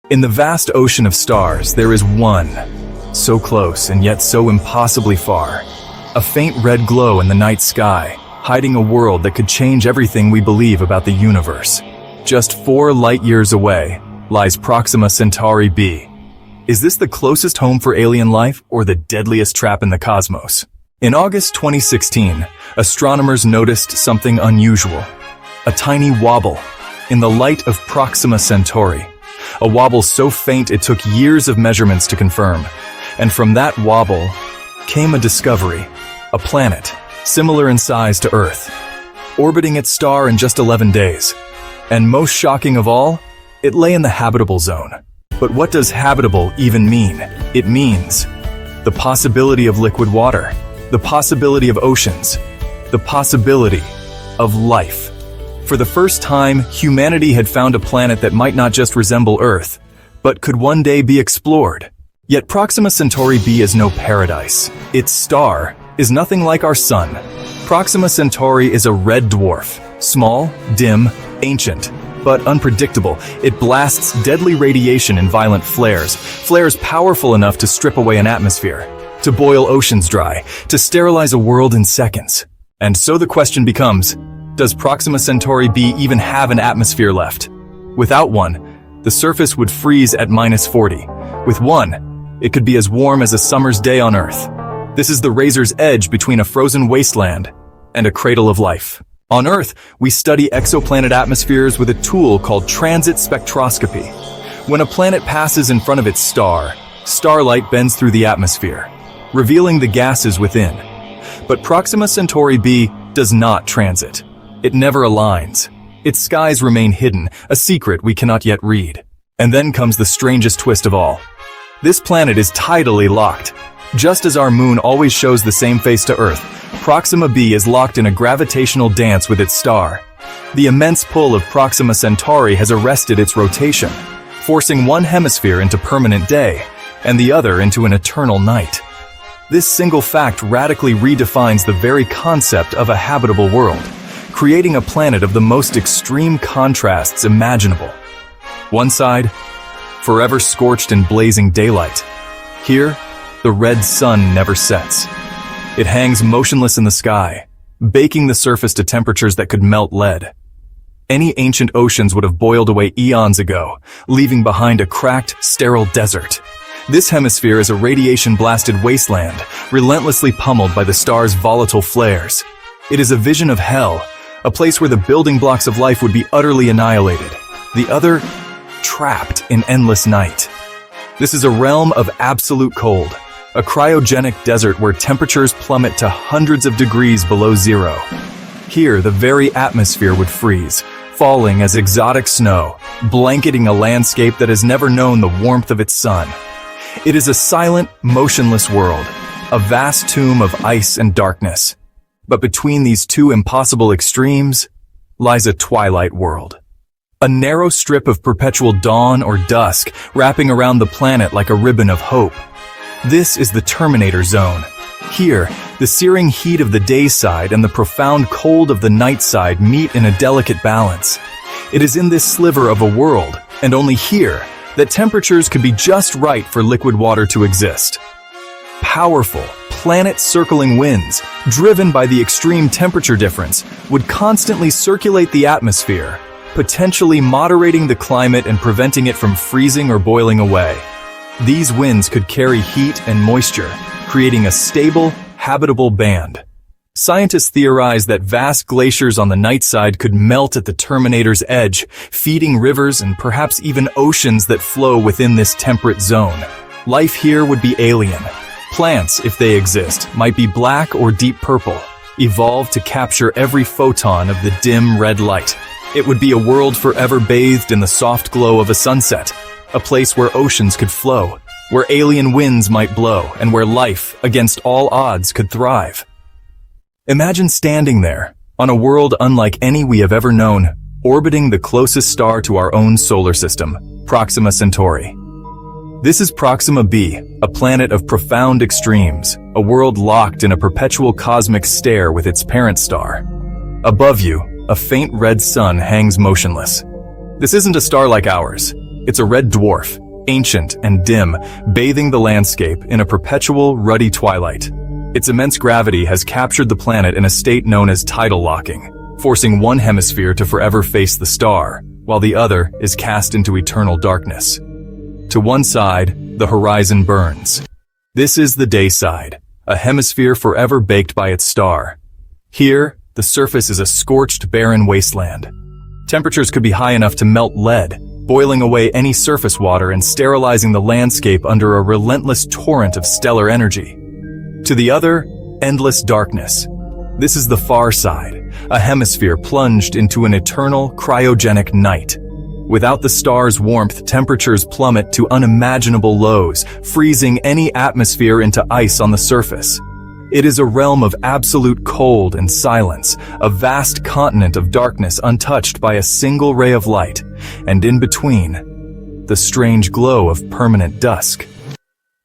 In the vast ocean of stars, there is one, so close and yet so impossibly far. A faint red glow in the night sky, hiding a world that could change everything we believe about the universe. Just 4 light-years away lies Proxima Centauri b. Is this the closest home for alien life or the deadliest trap in the cosmos? In August 2016, astronomers noticed something unusual. A tiny wobble in the light of Proxima Centauri. A wobble so faint it took years of measurements to confirm. And from that wobble came a discovery. A planet, similar in size to Earth, orbiting its star in just 11 days. And most shocking of all, it lay in the habitable zone. But what does habitable even mean? It means the possibility of liquid water, the possibility of oceans, the possibility of life. For the first time, humanity had found a planet that might not just resemble Earth, but could one day be explored. Yet Proxima Centauri b is no paradise. Its star is nothing like our sun. Proxima Centauri is a red dwarf, small, dim, ancient, but unpredictable. It blasts deadly radiation in violent flares powerful enough to strip away an atmosphere, to boil oceans dry, to sterilize a world in seconds. And so the question becomes, does Proxima Centauri b even have an atmosphere left? Without one, the surface would freeze at -40. With one, it could be as warm as a summer's day on Earth. This is the razor's edge between a frozen wasteland and a cradle of life. On Earth, we study exoplanet atmospheres with a tool called transit spectroscopy. When a planet passes in front of its star, starlight bends through the atmosphere, revealing the gases within. But Proxima Centauri b does not transit. It never aligns. Its skies remain hidden, a secret we cannot yet read. And then comes the strangest twist of all. This planet is tidally locked. Just as our moon always shows the same face to Earth, Proxima b is locked in a gravitational dance with its star. The immense pull of Proxima Centauri has arrested its rotation, forcing one hemisphere into permanent day and the other into an eternal night. This single fact radically redefines the very concept of a habitable world, creating a planet of the most extreme contrasts imaginable. One side, forever scorched in blazing daylight. Here, the red sun never sets. It hangs motionless in the sky, baking the surface to temperatures that could melt lead. Any ancient oceans would have boiled away eons ago, leaving behind a cracked, sterile desert. This hemisphere is a radiation-blasted wasteland, relentlessly pummeled by the star's volatile flares. It is a vision of hell, a place where the building blocks of life would be utterly annihilated, the other trapped in endless night. This is a realm of absolute cold, a cryogenic desert where temperatures plummet to hundreds of degrees below zero. Here, the very atmosphere would freeze, falling as exotic snow, blanketing a landscape that has never known the warmth of its sun. It is a silent, motionless world, a vast tomb of ice and darkness. But between these two impossible extremes lies a twilight world. A narrow strip of perpetual dawn or dusk wrapping around the planet like a ribbon of hope. This is the Terminator Zone. Here, the searing heat of the day side and the profound cold of the night side meet in a delicate balance. It is in this sliver of a world, and only here, that temperatures could be just right for liquid water to exist. Powerful, planet-circling winds, driven by the extreme temperature difference, would constantly circulate the atmosphere, potentially moderating the climate and preventing it from freezing or boiling away. These winds could carry heat and moisture, creating a stable, habitable band. Scientists theorize that vast glaciers on the night side could melt at the Terminator's edge, feeding rivers and perhaps even oceans that flow within this temperate zone. Life here would be alien. Plants, if they exist, might be black or deep purple, evolved to capture every photon of the dim red light. It would be a world forever bathed in the soft glow of a sunset, a place where oceans could flow, where alien winds might blow, and where life, against all odds, could thrive. Imagine standing there, on a world unlike any we have ever known, orbiting the closest star to our own solar system, Proxima Centauri. This is Proxima b, a planet of profound extremes, a world locked in a perpetual cosmic stare with its parent star. Above you, a faint red sun hangs motionless. This isn't a star like ours. It's a red dwarf, ancient and dim, bathing the landscape in a perpetual, ruddy twilight. Its immense gravity has captured the planet in a state known as tidal locking, forcing one hemisphere to forever face the star, while the other is cast into eternal darkness. To one side, the horizon burns. This is the day side, a hemisphere forever baked by its star. Here, the surface is a scorched, barren wasteland. Temperatures could be high enough to melt lead, boiling away any surface water and sterilizing the landscape under a relentless torrent of stellar energy. To the other, endless darkness. This is the far side, a hemisphere plunged into an eternal, cryogenic night. Without the star's warmth, temperatures plummet to unimaginable lows, freezing any atmosphere into ice on the surface. It is a realm of absolute cold and silence, a vast continent of darkness untouched by a single ray of light, and in between, the strange glow of permanent dusk.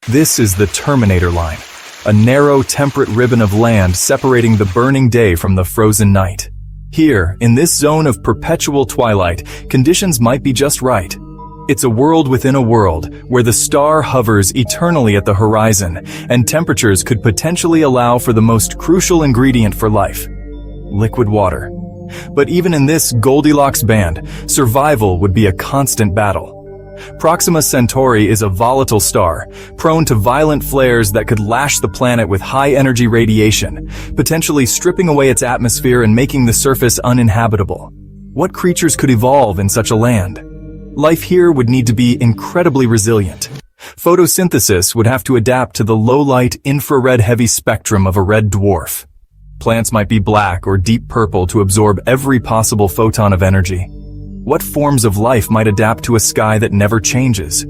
This is the Terminator line, a narrow, temperate ribbon of land separating the burning day from the frozen night. Here, in this zone of perpetual twilight, conditions might be just right. It's a world within a world, where the star hovers eternally at the horizon, and temperatures could potentially allow for the most crucial ingredient for life: liquid water. But even in this Goldilocks band, survival would be a constant battle. Proxima Centauri is a volatile star, prone to violent flares that could lash the planet with high-energy radiation, potentially stripping away its atmosphere and making the surface uninhabitable. What creatures could evolve in such a land? Life here would need to be incredibly resilient. Photosynthesis would have to adapt to the low-light, infrared-heavy spectrum of a red dwarf. Plants might be black or deep purple to absorb every possible photon of energy. What forms of life might adapt to a sky that never changes?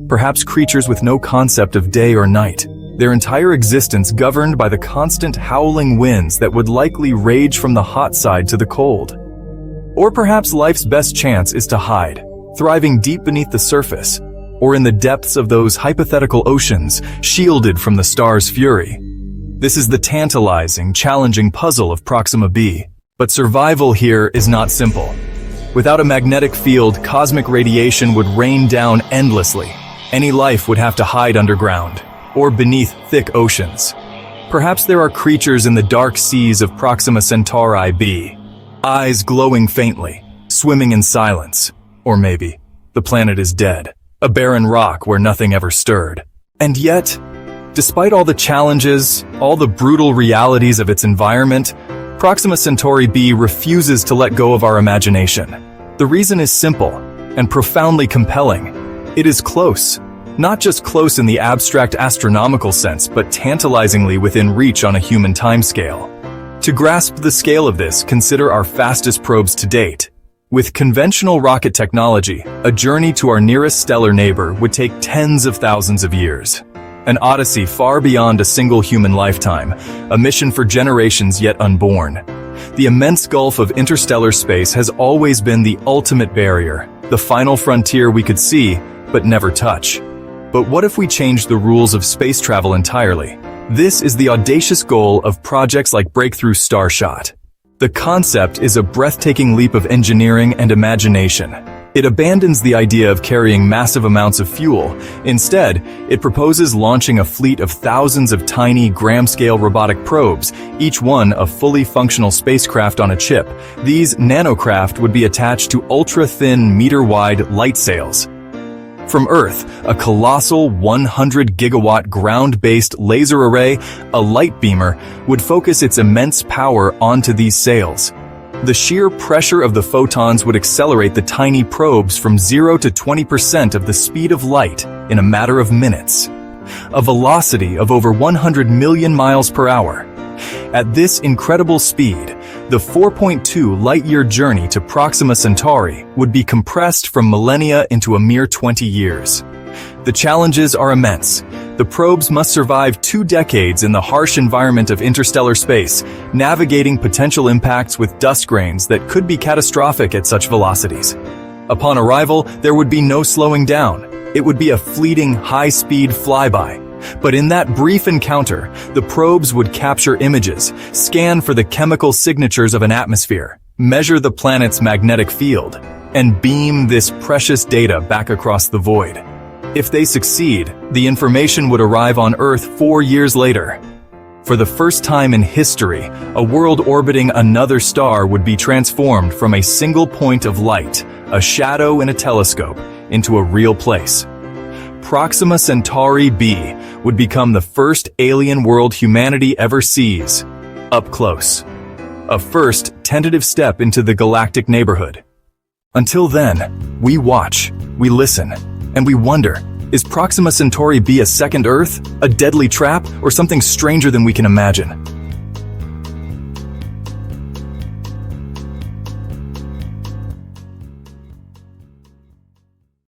Perhaps creatures with no concept of day or night, their entire existence governed by the constant howling winds that would likely rage from the hot side to the cold. Or perhaps life's best chance is to hide, thriving deep beneath the surface, or in the depths of those hypothetical oceans, shielded from the star's fury. This is the tantalizing, challenging puzzle of Proxima b. But survival here is not simple. Without a magnetic field, cosmic radiation would rain down endlessly. Any life would have to hide underground, or beneath thick oceans. Perhaps there are creatures in the dark seas of Proxima Centauri b, eyes glowing faintly, swimming in silence. Or maybe, the planet is dead, a barren rock where nothing ever stirred. And yet, despite all the challenges, all the brutal realities of its environment, Proxima Centauri b refuses to let go of our imagination. The reason is simple and profoundly compelling. It is close. Not just close in the abstract astronomical sense, but tantalizingly within reach on a human timescale. To grasp the scale of this, consider our fastest probes to date. With conventional rocket technology, a journey to our nearest stellar neighbor would take tens of thousands of years. An odyssey far beyond a single human lifetime, a mission for generations yet unborn. The immense gulf of interstellar space has always been the ultimate barrier, the final frontier we could see, but never touch. But what if we change the rules of space travel entirely? This is the audacious goal of projects like Breakthrough Starshot. The concept is a breathtaking leap of engineering and imagination. It abandons the idea of carrying massive amounts of fuel. Instead, it proposes launching a fleet of thousands of tiny, gram-scale robotic probes, each one a fully functional spacecraft on a chip. These nanocraft would be attached to ultra-thin, meter-wide light sails. From Earth, a colossal 100-gigawatt ground-based laser array, a light beamer, would focus its immense power onto these sails. The sheer pressure of the photons would accelerate the tiny probes from 0 to 20% of the speed of light in a matter of minutes. A velocity of over 100 million miles per hour. At this incredible speed, the 4.2 light-year journey to Proxima Centauri would be compressed from millennia into a mere 20 years. The challenges are immense. The probes must survive 2 decades in the harsh environment of interstellar space, navigating potential impacts with dust grains that could be catastrophic at such velocities. Upon arrival, there would be no slowing down. It would be a fleeting, high-speed flyby. But in that brief encounter, the probes would capture images, scan for the chemical signatures of an atmosphere, measure the planet's magnetic field, and beam this precious data back across the void. If they succeed, the information would arrive on Earth 4 years later. For the first time in history, a world orbiting another star would be transformed from a single point of light, a shadow in a telescope, into a real place. Proxima Centauri b would become the first alien world humanity ever sees, up close. A first, tentative step into the galactic neighborhood. Until then, we watch, we listen, and we wonder, is Proxima Centauri b a second Earth, a deadly trap, or something stranger than we can imagine?